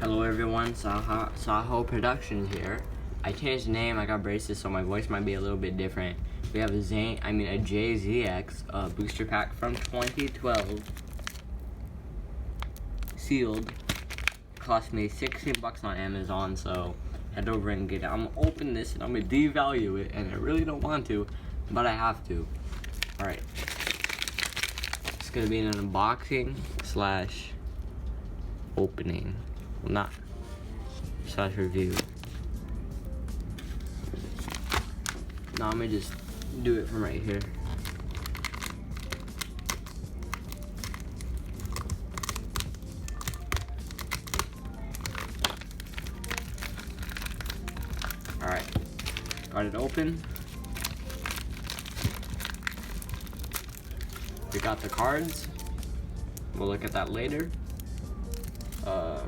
Hello everyone, Saho Productions here. I changed the name, I got braces, so my voice might be a little bit different. We have a JZX booster pack from 2012. Sealed. Cost me 16 bucks on Amazon, so head over and get it. I'm gonna open this and I'm gonna devalue it, and I really don't want to, but I have to. Alright. It's gonna be an unboxing slash opening. Well, not slash review. No, I'm gonna just do it from right here. Alright, got it open. We got the cards. We'll look at that later.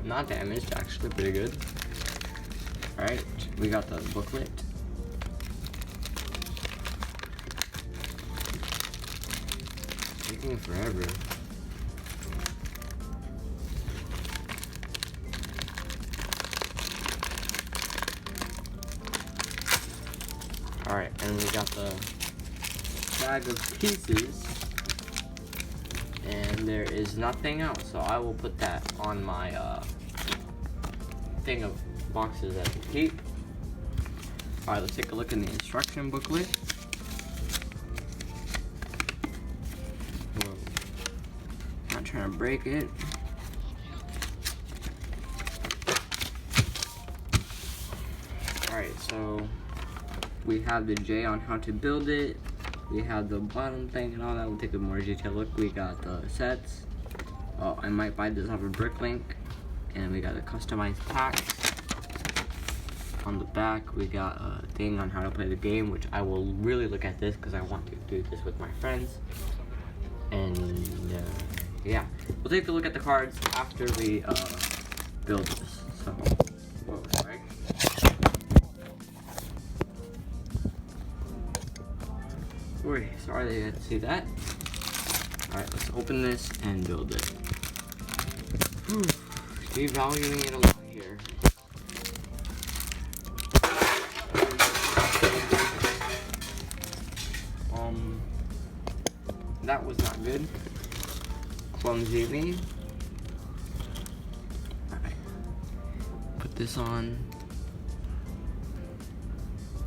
Not damaged, actually pretty good. Alright, we got the booklet. Taking forever. Alright, and we got the bag of pieces. And there is nothing else, so I will put that on my thing of boxes that we keep. Alright, let's take a look in the instruction booklet. Whoa. Not trying to break it. Alright, so we have the J on how to build it. We have the bottom thing and all that. We'll take a more detailed look. We got the sets. Oh, I might buy this off of Bricklink. And we got a customized pack. On the back, we got a thing on how to play the game, which I will really look at this because I want to do this with my friends. And yeah, we'll take a look at the cards after we build this. So, whoa, sorry. Sorry they had to see that. Alright, let's open this and build it. Whew, devaluing it a lot here. That was not good. Clumsy me. Alright. Put this on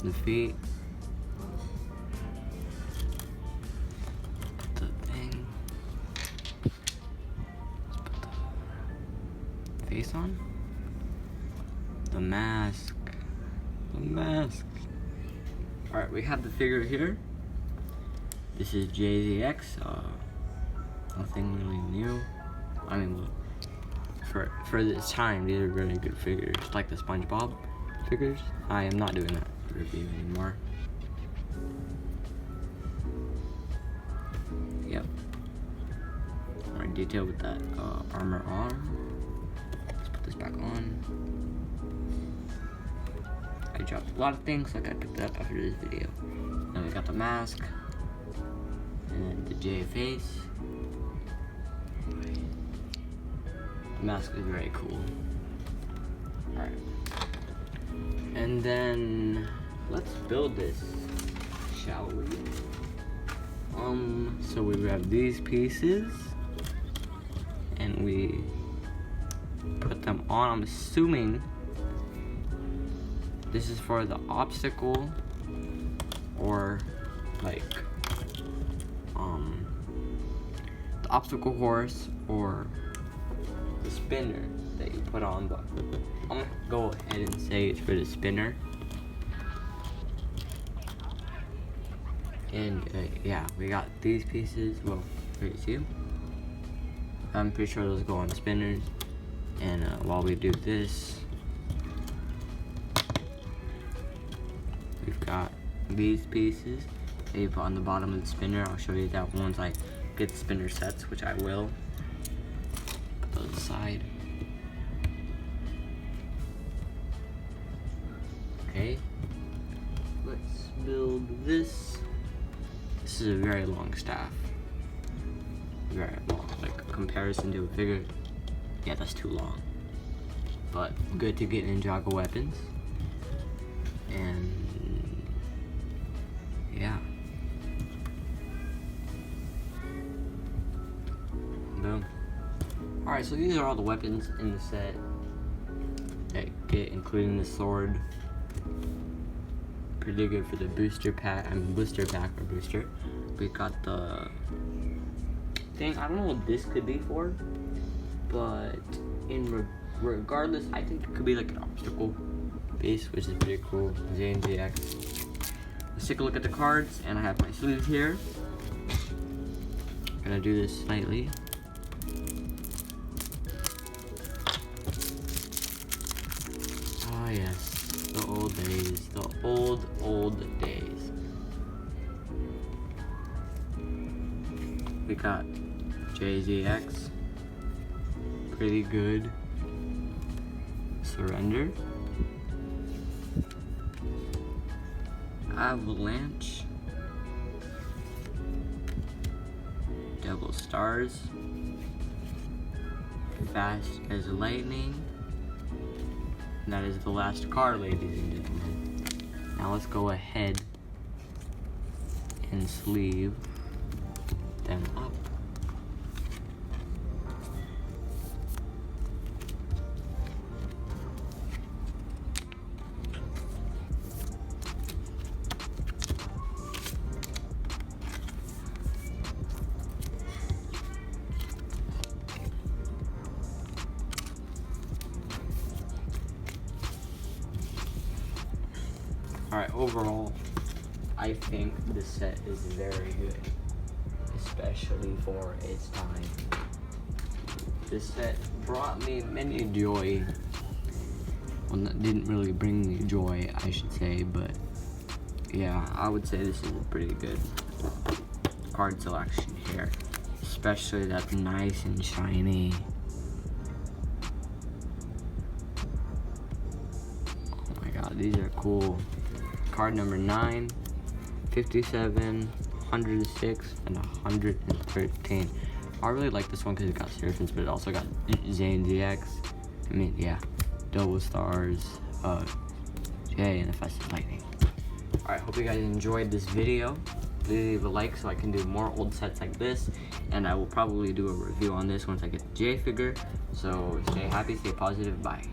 the feet. Face on? The mask. The mask. Alright, we have the figure here. This is JZX. Nothing really new. I mean, for this time, these are very good figures. Like the SpongeBob figures. I am not doing that review anymore. Yep. Alright, detail with that armor on. This back on. I dropped a lot of things, so I gotta pick it up after this video. Then we got the mask and the J face. The mask is very cool. Alright. And then let's build this, shall we? So we grab these pieces and we put them on. I'm assuming this is for the obstacle or like the obstacle horse or the spinner that you put on, but I'm gonna go ahead and say it's for the spinner. And yeah, we got these pieces. Well, here you see them. I'm pretty sure those go on spinners. And while we do this, we've got these pieces that you put on the bottom of the spinner. I'll show you that once I get the spinner sets, which I will. Put those aside. Okay. Let's build this. This is a very long staff. Very long, like comparison to a figure. Yeah, that's too long. but good to get Ninjago weapons. And yeah. Boom. Alright, so these are all the weapons in the set that get, including the sword. Pretty good for the booster pack, blister pack or booster. We got the thing, I don't know what this could be for, but regardless, I think it could be like an obstacle base, which is pretty cool. ZX. Let's take a look at the cards, and I have my sleeves here. I'm gonna do this slightly. Ah yes, the old days, the old days. We got JZX, pretty good. Surrender. Avalanche. Double Stars. Fast as Lightning. And that is the last card, ladies and gentlemen. Now let's go ahead and sleeve them up. Alright, overall, I think this set is very good, especially for its time. This set brought me many joy. Well, didn't really bring me joy, I should say, but yeah, I would say this is a pretty good card selection here. Especially that's nice and shiny. Oh my god, these are cool. Card number 9, 57, 106, and 113. I really like this one because it got Seraphians, but it also got Zane ZX. I mean, yeah, Double Stars, J, and the Fast as Lightning. Alright, hope you guys enjoyed this video. Please leave a like so I can do more old sets like this, and I will probably do a review on this once I get the J figure. So stay happy, stay positive, bye.